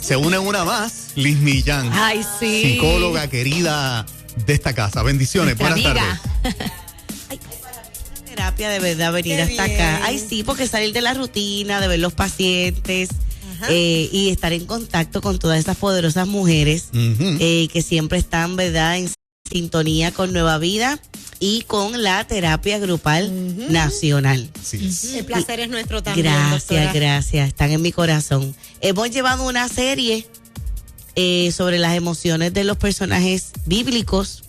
Se une una más, Liz Millán. Ay, sí. Psicóloga querida de esta casa. Bendiciones, buenas tardes. Terapia de verdad venir hasta acá. Ay, sí, porque salir de la rutina, de ver los pacientes y estar en contacto con todas esas poderosas mujeres que siempre están, ¿verdad?, en sintonía con Nueva Vida y con la terapia grupal nacional. Sí. El placer es nuestro también, Gracias, doctora. gracias. Están en mi corazón. Hemos llevado una serie sobre las emociones de los personajes bíblicos,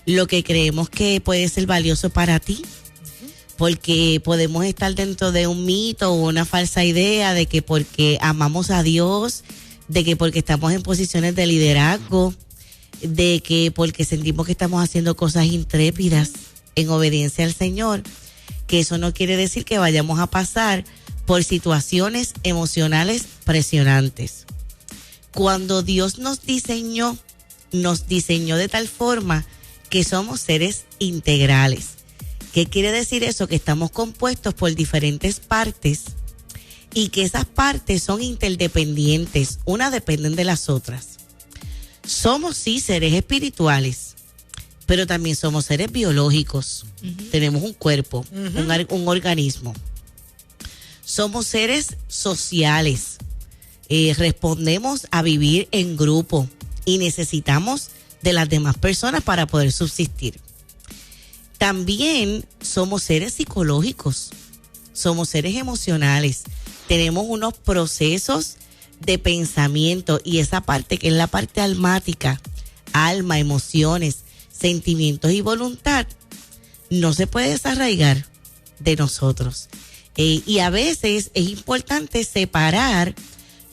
lo que creemos que puede ser valioso para ti, porque podemos estar dentro de un mito o una falsa idea de que porque amamos a Dios, de que porque estamos en posiciones de liderazgo, de que porque sentimos que estamos haciendo cosas intrépidas en obediencia al Señor, que eso no quiere decir que vayamos a pasar por situaciones emocionales presionantes. Cuando Dios nos diseñó de tal forma que somos seres integrales. ¿Qué quiere decir eso? Que estamos compuestos por diferentes partes y que esas partes son interdependientes, unas dependen de las otras. Somos sí seres espirituales, pero también somos seres biológicos. Tenemos un cuerpo, un organismo. Somos seres sociales. Respondemos a vivir en grupo y necesitamos de las demás personas para poder subsistir. También somos seres psicológicos, somos seres emocionales. Tenemos unos procesos de pensamiento y esa parte que es la parte almática, alma, emociones, sentimientos y voluntad, no se puede desarraigar de nosotros. Y a veces es importante separar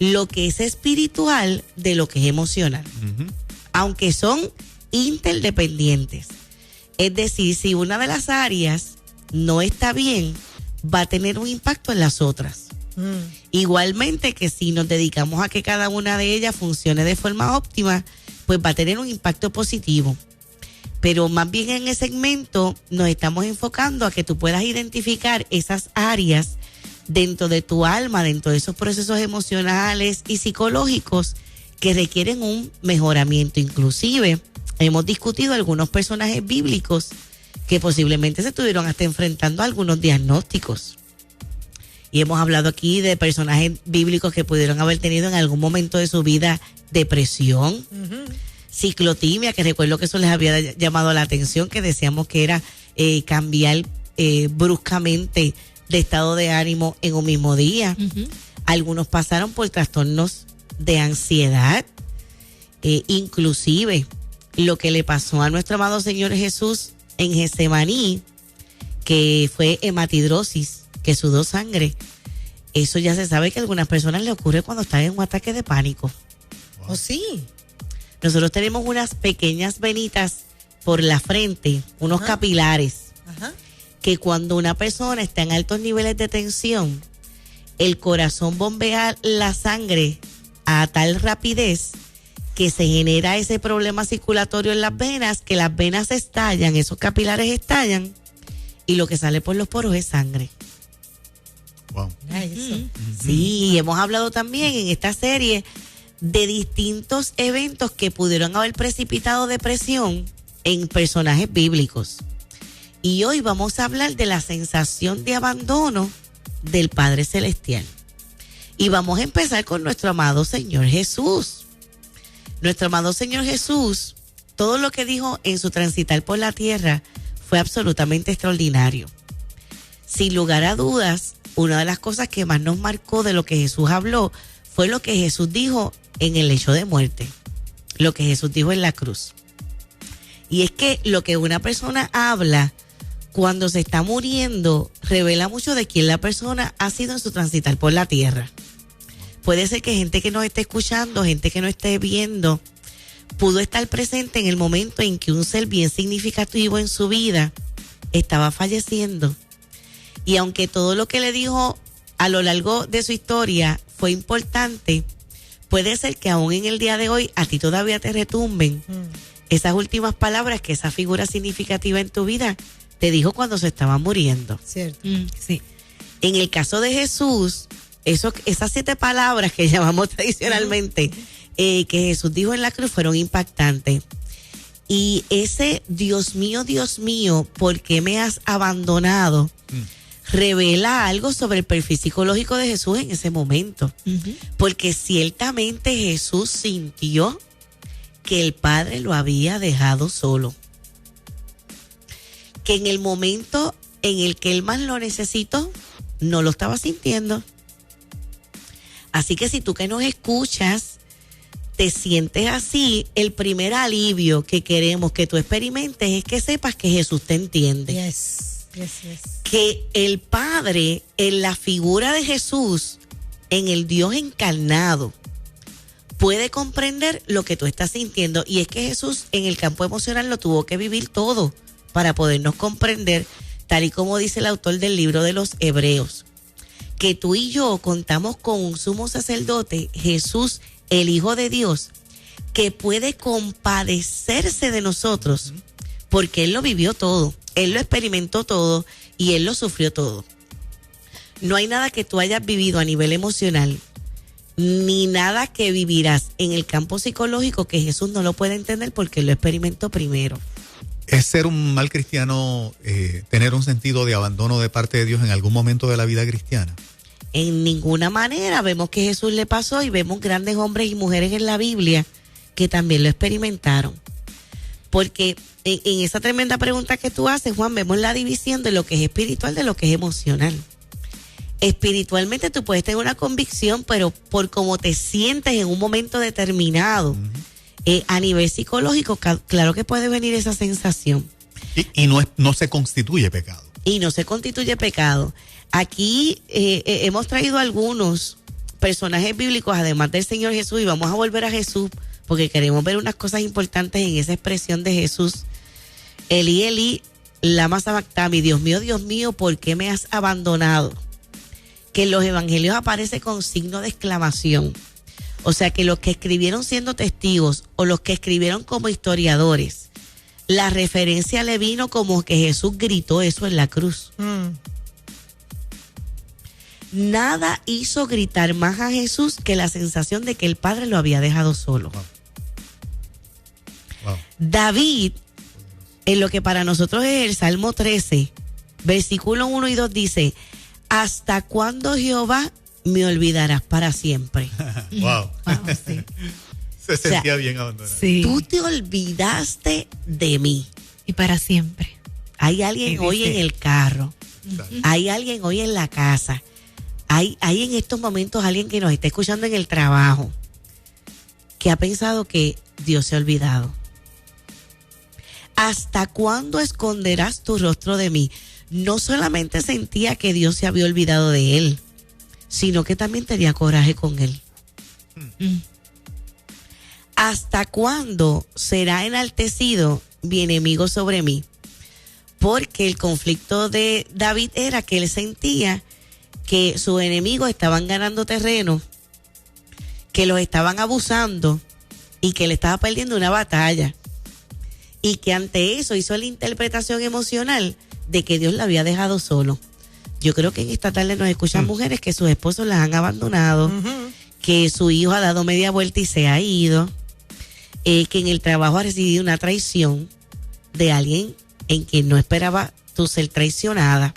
lo que es espiritual de lo que es emocional, aunque son interdependientes. Es decir, si una de las áreas no está bien, va a tener un impacto en las otras. Igualmente que si nos dedicamos a que cada una de ellas funcione de forma óptima, pues va a tener un impacto positivo. Pero más bien en el segmento nos estamos enfocando a que tú puedas identificar esas áreas dentro de tu alma, dentro de esos procesos emocionales y psicológicos que requieren un mejoramiento. Inclusive hemos discutido algunos personajes bíblicos que posiblemente se estuvieron hasta enfrentando a algunos diagnósticos. Y hemos hablado aquí de personajes bíblicos que pudieron haber tenido en algún momento de su vida depresión, ciclotimia, que recuerdo que eso les había llamado la atención, que decíamos que era cambiar bruscamente de estado de ánimo en un mismo día. Algunos pasaron por trastornos de ansiedad, inclusive lo que le pasó a nuestro amado Señor Jesús en Getsemaní, que fue hematidrosis, que sudó sangre. Eso ya se sabe que a algunas personas le ocurre cuando están en un ataque de pánico. ¿Oh, sí? Nosotros tenemos unas pequeñas venitas por la frente, unos capilares, que cuando una persona está en altos niveles de tensión, el corazón bombea la sangre a tal rapidez que se genera ese problema circulatorio en las venas, que las venas estallan, esos capilares estallan, y lo que sale por los poros es sangre. Wow. Sí, hemos hablado también en esta serie de distintos eventos que pudieron haber precipitado depresión en personajes bíblicos. Y hoy vamos a hablar de la sensación de abandono del Padre Celestial. Y vamos a empezar con nuestro amado Señor Jesús. Nuestro amado Señor Jesús, todo lo que dijo en su transitar por la tierra fue absolutamente extraordinario. Sin lugar a dudas, una de las cosas que más nos marcó de lo que Jesús habló fue lo que Jesús dijo en el lecho de muerte, lo que Jesús dijo en la cruz. Y es que lo que una persona habla cuando se está muriendo revela mucho de quién la persona ha sido en su transitar por la tierra. Puede ser que gente que nos esté escuchando, gente que no esté viendo, pudo estar presente en el momento en que un ser bien significativo en su vida estaba falleciendo. Y aunque todo lo que le dijo a lo largo de su historia fue importante, puede ser que aún en el día de hoy a ti todavía te retumben esas últimas palabras que esa figura significativa en tu vida te dijo cuando se estaba muriendo. Cierto. Sí. En el caso de Jesús, esas 7 palabras que llamamos tradicionalmente, que Jesús dijo en la cruz fueron impactantes. Y ese Dios mío, ¿por qué me has abandonado? Revela algo sobre el perfil psicológico de Jesús en ese momento. Porque ciertamente Jesús sintió que el Padre lo había dejado solo. Que en el momento en el que él más lo necesitó, no lo estaba sintiendo. Así que si tú que nos escuchas te sientes así, el primer alivio que queremos que tú experimentes es que sepas que Jesús te entiende. Yes. Que el Padre, en la figura de Jesús, en el Dios encarnado, puede comprender lo que tú estás sintiendo. Y es que Jesús en el campo emocional lo tuvo que vivir todo para podernos comprender, tal y como dice el autor del libro de los Hebreos, que tú y yo contamos con un sumo sacerdote, Jesús, el Hijo de Dios, que puede compadecerse de nosotros, porque Él lo vivió todo, Él lo experimentó todo y Él lo sufrió todo. No hay nada que tú hayas vivido a nivel emocional, ni nada que vivirás en el campo psicológico que Jesús no lo puede entender porque Él lo experimentó primero. ¿Es ser un mal cristiano tener un sentido de abandono de parte de Dios en algún momento de la vida cristiana? En ninguna manera. Vemos que Jesús le pasó y vemos grandes hombres y mujeres en la Biblia que también lo experimentaron. Porque en esa tremenda pregunta que tú haces, Juan, vemos la división de lo que es espiritual de lo que es emocional. Espiritualmente tú puedes tener una convicción, pero por cómo te sientes en un momento determinado, a nivel psicológico, claro que puede venir esa sensación. Y no se constituye pecado. Y no se constituye pecado. Aquí hemos traído algunos personajes bíblicos, además del Señor Jesús, y vamos a volver a Jesús, porque queremos ver unas cosas importantes en esa expresión de Jesús. Elí, Elí, lama sabactami, Dios mío, ¿por qué me has abandonado? Que en los evangelios aparece con signo de exclamación. O sea que los que escribieron siendo testigos o los que escribieron como historiadores, la referencia le vino como que Jesús gritó eso en la cruz. Nada hizo gritar más a Jesús que la sensación de que el Padre lo había dejado solo. Wow. David, en lo que para nosotros es el Salmo 13, versículo 1 y 2 dice: ¿hasta cuándo, Jehová, me olvidarás para siempre? Wow. Sí. Se sentía bien abandonado. Sí. Tú te olvidaste de mí. Y para siempre. Hay alguien hoy en el carro. Hay alguien hoy en la casa. Hay en estos momentos alguien que nos está escuchando en el trabajo que ha pensado que Dios se ha olvidado. ¿Hasta cuándo esconderás tu rostro de mí? No solamente sentía que Dios se había olvidado de él, sino que también tenía coraje con él. ¿Hasta cuándo será enaltecido mi enemigo sobre mí? Porque el conflicto de David era que él sentía que sus enemigos estaban ganando terreno, que los estaban abusando y que él estaba perdiendo una batalla. Y que ante eso hizo la interpretación emocional de que Dios la había dejado solo. Yo creo que en esta tarde nos escuchan mujeres que sus esposos las han abandonado, que su hijo ha dado media vuelta y se ha ido, que en el trabajo ha recibido una traición de alguien en quien no esperaba tú ser traicionada.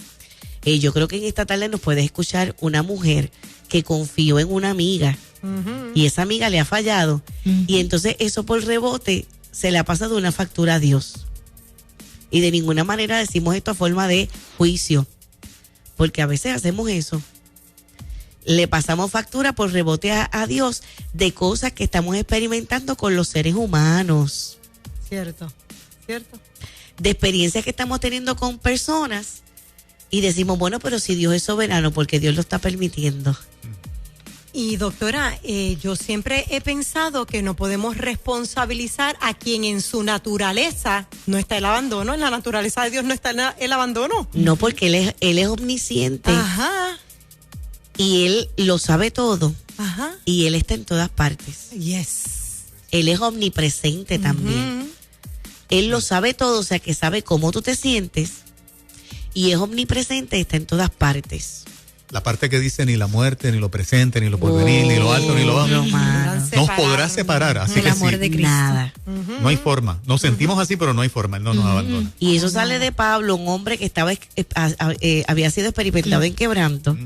Yo creo que en esta tarde nos puede escuchar una mujer que confió en una amiga y esa amiga le ha fallado y entonces eso por rebote se le ha pasado una factura a Dios. Y de ninguna manera decimos esto a forma de juicio, porque a veces hacemos eso. Le pasamos factura por rebote a Dios de cosas que estamos experimentando con los seres humanos. Cierto. De experiencias que estamos teniendo con personas y decimos, bueno, pero si Dios es soberano, porque Dios lo está permitiendo. Y doctora, yo siempre he pensado que no podemos responsabilizar a quien en su naturaleza no está el abandono. En la naturaleza de Dios no está el abandono. No, porque Él es omnisciente. Ajá. Y Él lo sabe todo. Ajá. Y Él está en todas partes. Yes. Él es omnipresente también. Él lo sabe todo, o sea que sabe cómo tú te sientes. Y es omnipresente, está en todas partes. la parte que dice ni la muerte, ni lo presente, ni lo porvenir, ni lo alto, ni lo bajo, nos podrá separar. Así que amor sí, de Cristo. Nada. no hay forma. Nos sentimos así, pero no hay forma. Él no nos abandona. Y eso sale de Pablo, un hombre que había sido experimentado en quebranto.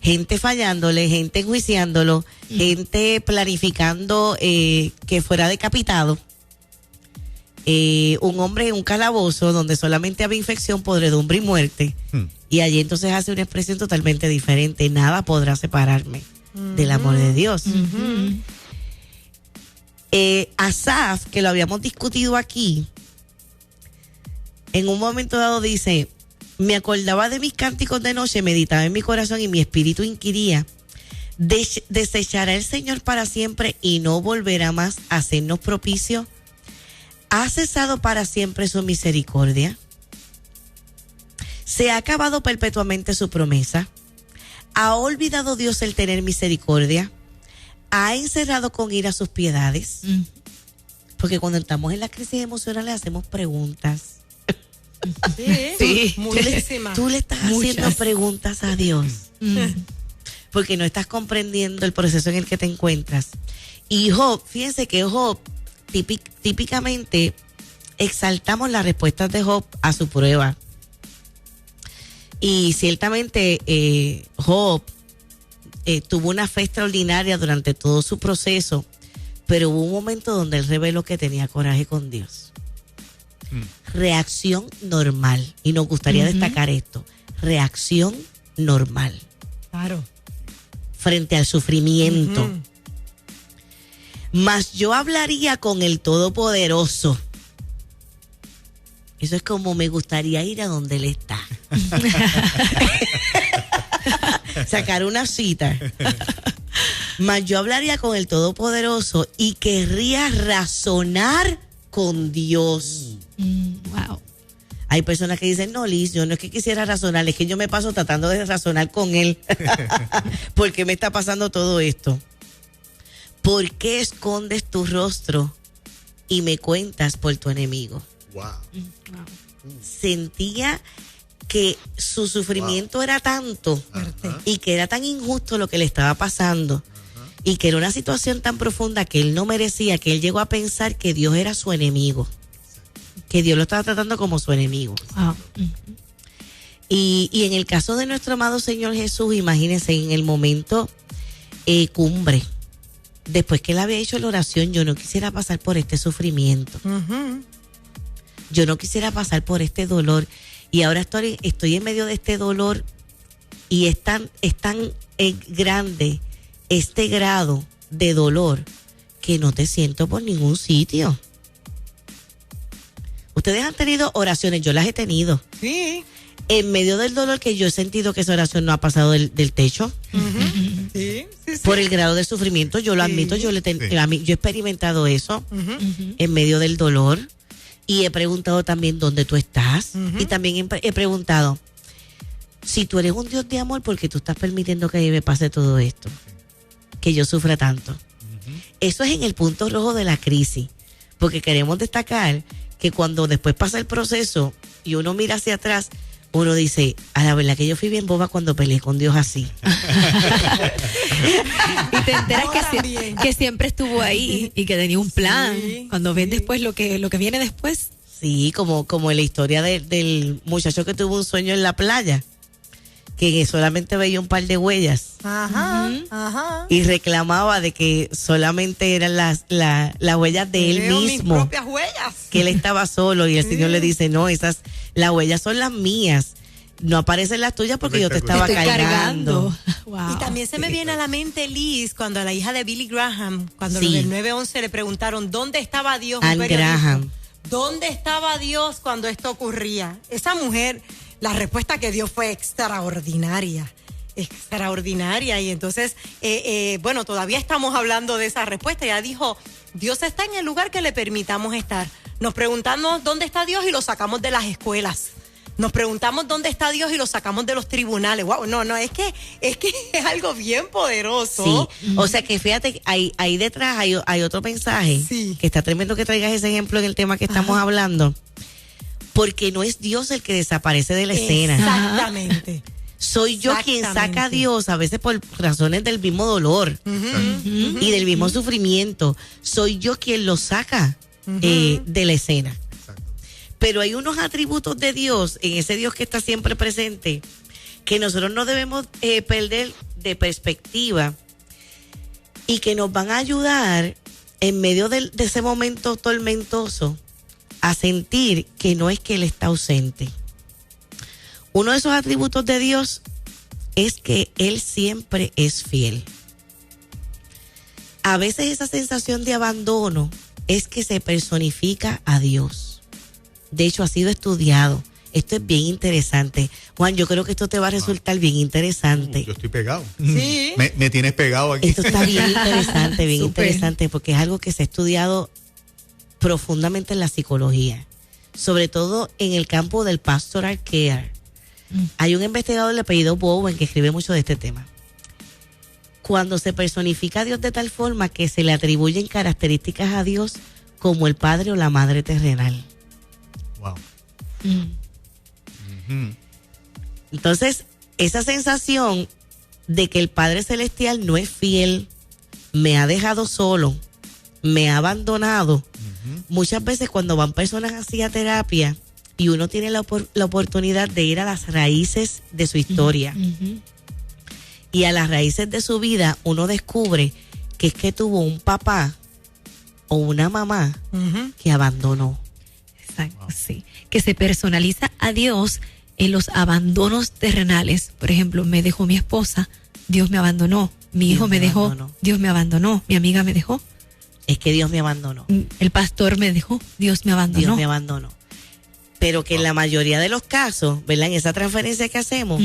Gente fallándole, gente enjuiciándolo, gente planificando que fuera decapitado. Un hombre en un calabozo donde solamente había infección, podredumbre y muerte. Y allí entonces hace una expresión totalmente diferente. Nada podrá separarme del amor de Dios. Asaf, que lo habíamos discutido aquí, en un momento dado dice: me acordaba de mis cánticos de noche, meditaba en mi corazón y mi espíritu inquiría: ¿desechará el Señor para siempre y no volverá más a hacernos propicio? ¿Ha cesado para siempre su misericordia? ¿Se ha acabado perpetuamente su promesa? ¿Ha olvidado Dios el tener misericordia? ¿Ha encerrado con ira sus piedades? Porque cuando estamos en las crisis emocionales hacemos preguntas. Sí, muchísimas. Tú le estás haciendo preguntas a Dios. Porque no estás comprendiendo el proceso en el que te encuentras. Y Job, fíjense que Job, típicamente exaltamos las respuestas de Job a su prueba. Y ciertamente Job tuvo una fe extraordinaria durante todo su proceso, pero hubo un momento donde él reveló que tenía coraje con Dios. Reacción normal. Y nos gustaría destacar esto. Reacción normal. Claro. Frente al sufrimiento. Mas yo hablaría con el Todopoderoso. Eso es como me gustaría ir a donde Él está. Sacar una cita. Mas yo hablaría con el Todopoderoso y querría razonar con Dios. Wow. Hay personas que dicen: no, Liz, yo no es que quisiera razonar, es que yo me paso tratando de razonar con Él. ¿Por qué me está pasando todo esto? ¿Por qué escondes tu rostro y me cuentas por tu enemigo? Wow. Sentía que su sufrimiento era tanto y que era tan injusto lo que le estaba pasando y que era una situación tan profunda que él no merecía, que él llegó a pensar que Dios era su enemigo, que Dios lo estaba tratando como su enemigo. Wow. Y en el caso de nuestro amado Señor Jesús, imagínense, en el momento cumbre, después que él había hecho la oración: yo no quisiera pasar por este sufrimiento. Yo no quisiera pasar por este dolor. Y ahora estoy en medio de este dolor y es tan grande este grado de dolor que no te siento por ningún sitio. Ustedes han tenido oraciones, yo las he tenido. Sí. En medio del dolor que yo he sentido que esa oración no ha pasado del techo. Sí. Por el grado de sufrimiento, yo lo admito, yo he experimentado eso en medio del dolor. Y he preguntado también dónde tú estás. Y también he preguntado: si tú eres un Dios de amor, ¿por qué tú estás permitiendo que me pase todo esto? Que yo sufra tanto. Eso es en el punto rojo de la crisis. Porque queremos destacar que cuando después pasa el proceso y uno mira hacia atrás, uno dice: a la verdad que yo fui bien boba cuando peleé con Dios así. Y te enteras que siempre estuvo ahí y que tenía un plan. Cuando ves después lo que viene después. Sí, como en la historia del muchacho que tuvo un sueño en la playa, que solamente veía un par de huellas. Y reclamaba de que solamente eran las huellas de él mismo. Mis propias huellas. Que él estaba solo y el Señor le dice: no, las huellas son las mías. No aparecen las tuyas porque yo te estaba cargando. Wow. Y también se me viene a la mente, Liz, cuando a la hija de Billy Graham, cuando los del 911 le preguntaron ¿dónde estaba Dios? Anne Graham. ¿Dónde estaba Dios cuando esto ocurría? Esa mujer, la respuesta que dio fue extraordinaria. Y entonces, bueno, todavía estamos hablando de esa respuesta. Ella dijo: Dios está en el lugar que le permitamos estar. Nos preguntamos dónde está Dios y lo sacamos de las escuelas. Nos preguntamos dónde está Dios y lo sacamos de los tribunales. Wow, no, es que es algo bien poderoso. Sí, o sea que fíjate, ahí detrás hay otro mensaje. Sí. Que está tremendo que traigas ese ejemplo en el tema que estamos hablando. Porque no es Dios el que desaparece de la escena. Exactamente. Soy yo quien saca a Dios, a veces por razones del mismo dolor y del mismo sufrimiento. Soy yo quien lo saca de la escena. Exacto. Pero hay unos atributos de Dios, en ese Dios que está siempre presente, que nosotros no debemos perder de perspectiva y que nos van a ayudar en medio de ese momento tormentoso a sentir que no es que Él está ausente. Uno de esos atributos de Dios es que Él siempre es fiel. A veces esa sensación de abandono es que se personifica a Dios. De hecho, ha sido estudiado. Esto es bien interesante. Juan, yo creo que esto te va a resultar bien interesante. Yo estoy pegado. Sí. Me tienes pegado aquí. Esto está bien interesante, bien Súper. interesante, porque es algo que se ha estudiado profundamente en la psicología, sobre todo en el campo del pastoral care. Hay un investigador de apellido Bowen que escribe mucho de este tema. Cuando se personifica a Dios de tal forma que se le atribuyen características a Dios como el padre o la madre terrenal. Wow. Entonces, esa sensación de que el Padre Celestial no es fiel, me ha dejado solo, me ha abandonado. Muchas veces cuando van personas así a terapia y uno tiene la oportunidad de ir a las raíces de su historia y a las raíces de su vida, uno descubre que es que tuvo un papá o una mamá que abandonó. Exacto, sí. Que se personaliza a Dios en los abandonos terrenales. Por ejemplo, me dejó mi esposa, Dios me abandonó. Mi hijo me dejó, Dios me abandonó. Mi amiga me dejó. Es que Dios me abandonó. El pastor me dejó, Dios me abandonó. Dios me abandonó. Pero que en la mayoría de los casos, ¿verdad? En esa transferencia que hacemos,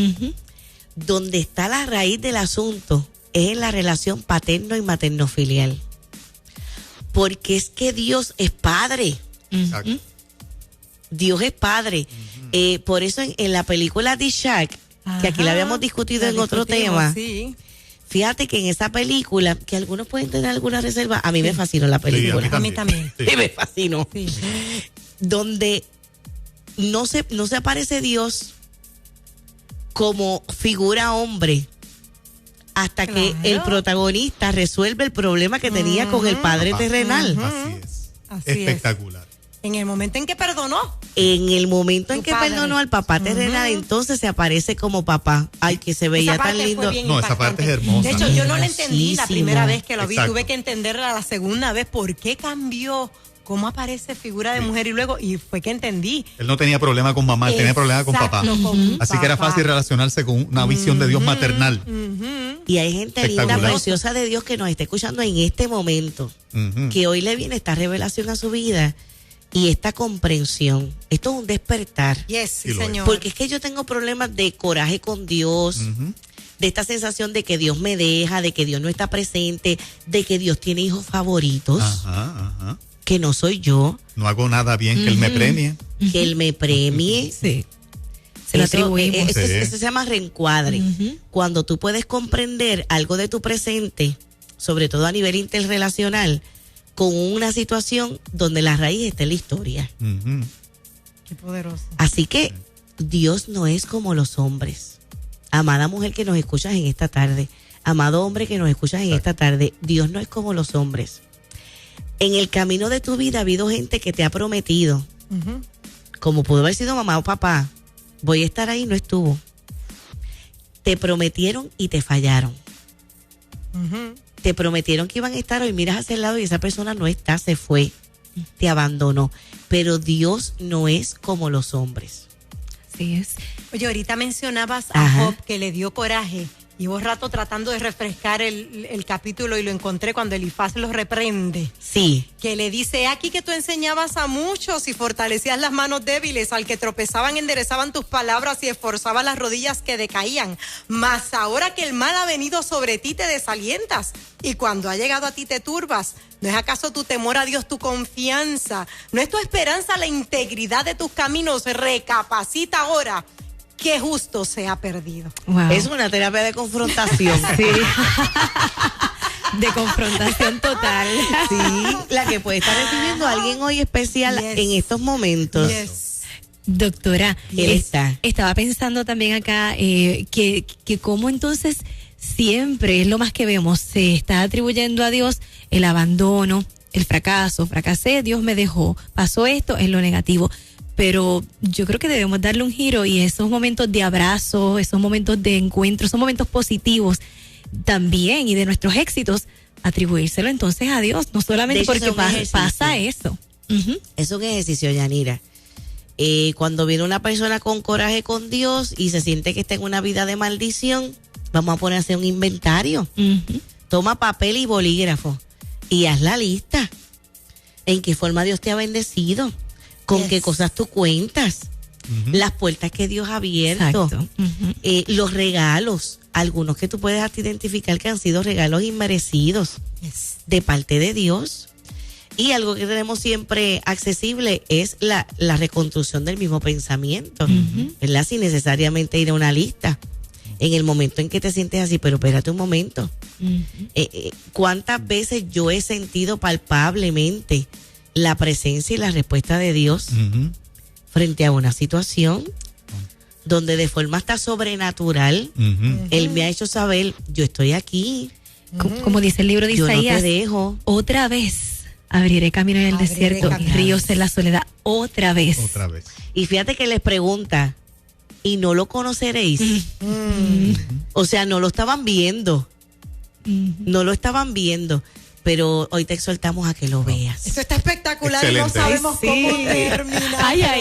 donde está la raíz del asunto es en la relación paterno y materno-filial. Porque es que Dios es padre. Exacto. Dios es padre. Por eso en la película The Shack, que aquí la habíamos discutido en otro tema, sí. fíjate que en esa película, que algunos pueden tener alguna reserva, a mí me fascinó la película. A mí también. Sí. Y me fascinó. Sí. Donde no se aparece Dios como figura hombre hasta que el protagonista resuelve el problema que tenía con el padre terrenal. Así es. Así Espectacular. En el momento en que perdonó. En el momento en Tu que padre. perdonó al papá terrenal, entonces se aparece como papá. Ay, que se veía Esa tan parte lindo. fue bien No, esa parte es hermosa. De hecho, yo no la entendí la Hermosísimo. primera vez que lo vi. Exacto. Tuve que entenderla la segunda vez. ¿Por qué cambió? ¿Cómo aparece figura de mujer? Y luego, y fue que entendí. Él no tenía problema con mamá, él tenía problema con papá. Exacto, con Así que era papá. fácil relacionarse con una visión de Dios maternal. Y hay gente linda, Espectacular. preciosa de Dios que nos está escuchando en este momento, que hoy le viene esta revelación a su vida y esta comprensión. Esto es un despertar. Yes, Sí sí, lo es. señor. Porque es que yo tengo problemas de coraje con Dios, de esta sensación de que Dios me deja, de que Dios no está presente, de que Dios tiene hijos favoritos, Ajá. que no soy yo, No hago nada bien que él me premie. que Él me premie. Sí. Se lo Eso, atribuimos. eso Sí. se llama reencuadre. Cuando tú puedes comprender algo de tu presente, sobre todo a nivel interrelacional, con una situación donde la raíz está en la historia. Qué poderoso. Así que Dios no es como los hombres. Amada mujer que nos escuchas en esta tarde, amado hombre que nos escuchas en esta tarde, Dios no es como los hombres. En el camino de tu vida ha habido gente que te ha prometido, como pudo haber sido mamá o papá, voy a estar ahí, no estuvo. Te prometieron y te fallaron. Te prometieron que iban a estar hoy, miras hacia el lado y esa persona no está, se fue, te abandonó. Pero Dios no es como los hombres. Así es. Oye, ahorita mencionabas a Ajá. Job que le dio coraje. Llevo rato tratando de refrescar el capítulo y lo encontré cuando Elifaz los reprende. Sí, Que le dice, aquí que tú enseñabas a muchos y fortalecías las manos débiles, al que tropezaban enderezaban tus palabras y esforzabas las rodillas que decaían. Mas ahora que el mal ha venido sobre ti te desalientas y cuando ha llegado a ti te turbas. ¿No es acaso tu temor a Dios tu confianza? ¿No es tu esperanza la integridad de tus caminos? Recapacita ahora que justo se ha perdido. Wow. es una terapia de confrontación. Sí. De confrontación total. Sí, la que puede estar recibiendo a alguien hoy especial Yes. en estos momentos. Yes. Doctora, estaba pensando también acá que cómo entonces siempre es lo más que vemos, se está atribuyendo a Dios el abandono, el fracaso, fracasé, Dios me dejó, pasó esto, es lo negativo. Pero yo creo que debemos darle un giro y esos momentos de abrazo, esos momentos de encuentro, esos momentos positivos también y de nuestros éxitos, atribuírselo entonces a Dios, no solamente porque pasa eso. Uh-huh. Es un ejercicio, Yanira. Cuando viene una persona con coraje con Dios y se siente que está en una vida de maldición, vamos a poner a hacer un inventario. Uh-huh. Toma papel y bolígrafo y haz la lista. ¿En qué forma Dios te ha bendecido? ¿Con qué cosas tú cuentas? Uh-huh. Las puertas que Dios ha abierto. Uh-huh. Los regalos, algunos que tú puedes hasta identificar que han sido regalos inmerecidos de parte de Dios. Y algo que tenemos siempre accesible es la reconstrucción del mismo pensamiento, uh-huh. ¿verdad? Sin necesariamente ir a una lista. En el momento en que te sientes así, pero espérate un momento. Uh-huh. ¿Cuántas veces yo he sentido palpablemente la presencia y la respuesta de Dios uh-huh. frente a una situación donde de forma hasta sobrenatural uh-huh. Él me ha hecho saber, yo estoy aquí. Como dice el libro de Isaías, yo no te dejo. Otra vez abriré camino en el desierto, ríos en la soledad, otra vez. Y fíjate que les pregunta, ¿y no lo conoceréis? Uh-huh. O sea, no lo estaban viendo. Uh-huh. No lo estaban viendo. Pero hoy te exhortamos a que lo veas. Eso está espectacular. Excelente. Y no sabemos cómo terminar.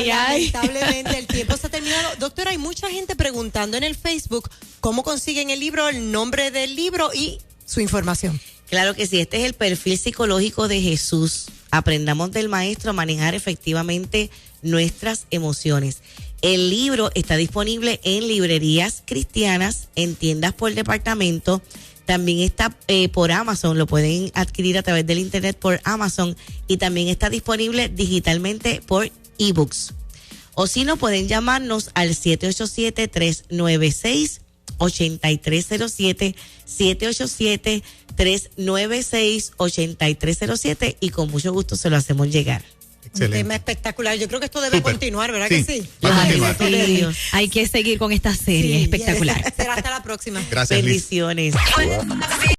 Lamentablemente el tiempo se ha terminado. Doctora, hay mucha gente preguntando en el Facebook cómo consiguen el libro, el nombre del libro y su información. Claro que sí, este es el perfil psicológico de Jesús. Aprendamos del maestro a manejar efectivamente nuestras emociones. El libro está disponible en librerías cristianas, en tiendas por departamento. También está por Amazon, lo pueden adquirir a través del internet por Amazon. Y también está disponible digitalmente por ebooks. O si no, pueden llamarnos al 787-396-8307, 787-396-8307 y con mucho gusto se lo hacemos llegar. Excelente. Un tema espectacular. Yo creo que esto debe continuar, ¿verdad que sí? Hay que seguir con esta serie espectacular. Será hasta la próxima. Gracias, bendiciones.